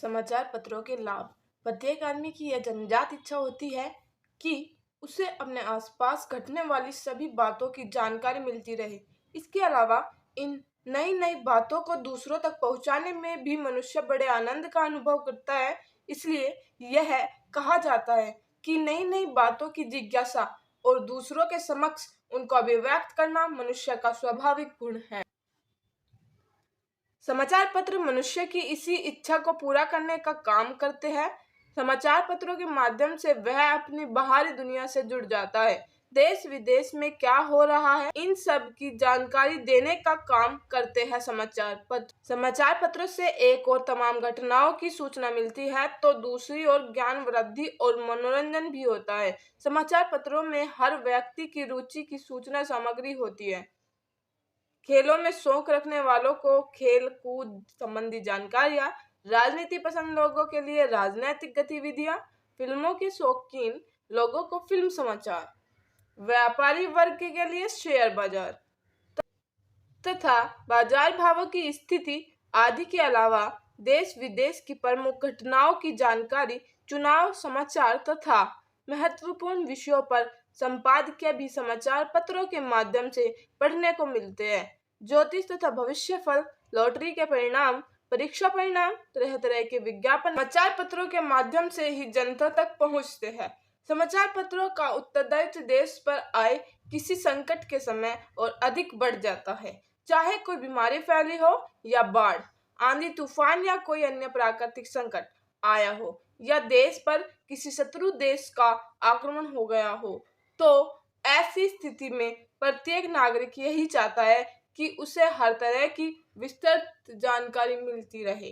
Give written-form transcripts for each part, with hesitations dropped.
समाचार पत्रों के लाभ। प्रत्येक आदमी की यह जन्मजात इच्छा होती है कि उसे अपने आसपास घटने वाली सभी बातों की जानकारी मिलती रहे। इसके अलावा इन नई नई बातों को दूसरों तक पहुंचाने में भी मनुष्य बड़े आनंद का अनुभव करता है। इसलिए यह कहा जाता है कि नई नई बातों की जिज्ञासा और दूसरों के समक्ष उनको अभिव्यक्त करना मनुष्य का स्वाभाविक गुण है। समाचार पत्र मनुष्य की इसी इच्छा को पूरा करने का काम करते हैं। समाचार पत्रों के माध्यम से वह अपनी बाहरी दुनिया से जुड़ जाता है। देश विदेश में क्या हो रहा है इन सब की जानकारी देने का काम करते हैं समाचार पत्र। समाचार पत्रों से एक और तमाम घटनाओं की सूचना मिलती है तो दूसरी ओर ज्ञान वृद्धि और मनोरंजन भी होता है। समाचार पत्रों में हर व्यक्ति की रुचि की सूचना सामग्री होती है। खेलों में शौक रखने वालों को खेल कूद संबंधी जानकारियां, राजनीति पसंद लोगों के लिए राजनीतिक गतिविधियां, फिल्मों के शौकीन लोगों को फिल्म समाचार, व्यापारी वर्ग के लिए शेयर बाजार तथा बाजार भावों की स्थिति आदि के अलावा देश विदेश की प्रमुख घटनाओं की जानकारी, चुनाव समाचार तथा महत्वपूर्ण विषयों पर संपादकीय भी समाचार पत्रों के माध्यम से पढ़ने को मिलते हैं। ज्योतिष तथा भविष्य फल, लॉटरी के परिणाम, परीक्षा परिणाम, तरह तरह के विज्ञापन समाचार पत्रों के माध्यम से ही जनता तक पहुंचते हैं। समाचार पत्रों का उत्तरदायित्व देश पर आए किसी संकट के समय और अधिक बढ़ जाता है। चाहे कोई बीमारी फैली हो या बाढ़, आंधी तूफान या कोई अन्य प्राकृतिक संकट आया हो या देश पर किसी शत्रु देश का आक्रमण हो गया हो, तो ऐसी स्थिति में प्रत्येक नागरिक यही चाहता है कि उसे हर तरह की विस्तृत जानकारी मिलती रहे।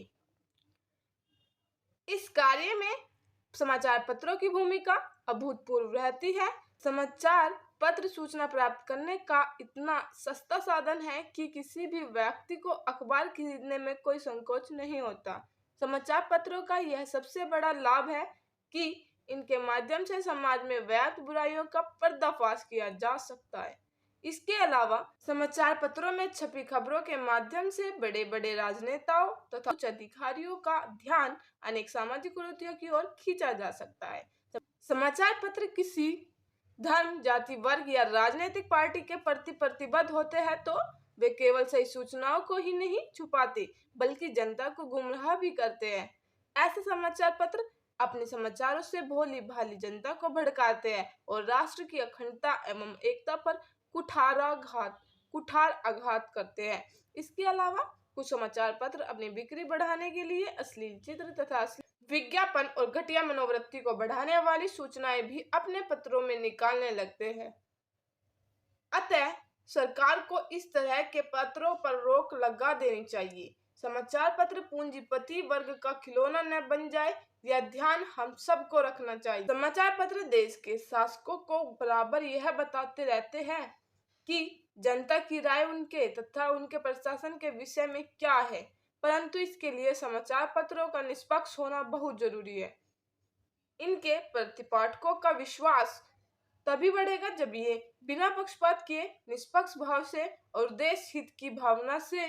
इस कार्य में समाचार पत्रों की भूमिका अभूतपूर्व रहती है। समाचार पत्र सूचना प्राप्त करने का इतना सस्ता साधन है कि किसी भी व्यक्ति को अखबार खरीदने में कोई संकोच नहीं होता। समाचार पत्रों का यह सबसे बड़ा लाभ है कि इनके माध्यम से समाज में व्याप्त बुराइयों का पर्दाफाश किया जा सकता है। इसके अलावा समाचार पत्रों में छपी खबरों के माध्यम से बड़े बड़े राजनेताओं तथा उच्च अधिकारियों का ध्यान अनेक सामाजिक कुरीतियों की ओर खींचा जा सकता है। समाचार पत्र किसी धर्म, जाति, वर्ग या राजनीतिक पार्टी के प्रति प्रतिबद्ध होते हैं तो वे केवल सही सूचनाओं को ही नहीं छुपाते बल्कि जनता को गुमराह भी करते हैं। ऐसे समाचार पत्र अपने समाचारों से भोली भाली जनता को भड़काते हैं और राष्ट्र की अखंडता एवं एकता पर कुठार आघात करते हैं। इसके अलावा कुछ समाचार पत्र अपनी बिक्री बढ़ाने के लिए अश्लील चित्र तथा विज्ञापन और घटिया मनोवृत्ति को बढ़ाने वाली सूचनाएं भी अपने पत्रों में निकालने लगते हैं। अतः सरकार को इस तरह के पत्रों पर रोक लगा देनी चाहिए। समाचार पत्र पूंजीपति वर्ग का खिलौना न बन जाए, यह ध्यान हम सबको रखना चाहिए। समाचार पत्र देश के शासकों को बराबर यह बताते रहते हैं कि जनता की राय उनके तथा उनके प्रशासन के विषय में क्या है, परंतु इसके लिए समाचार पत्रों का निष्पक्ष होना बहुत जरूरी है। इनके प्रतिपाठकों का विश्वास तभी बढ़ेगा जब ये बिना पक्षपात किए निष्पक्ष भाव से और देश हित की भावना से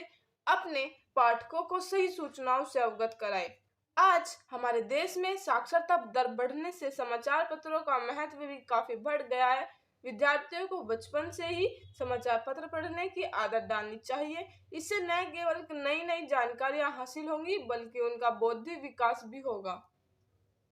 अपने पाठकों को सही सूचनाओं से अवगत कराए। आज हमारे देश में साक्षरता दर बढ़ने से समाचार पत्रों का महत्व भी काफी बढ़ गया है। विद्यार्थियों को बचपन से ही समाचार पत्र पढ़ने की आदत डालनी चाहिए। इससे न केवल नई नई जानकारियां हासिल होंगी बल्कि उनका बौद्धिक विकास भी होगा।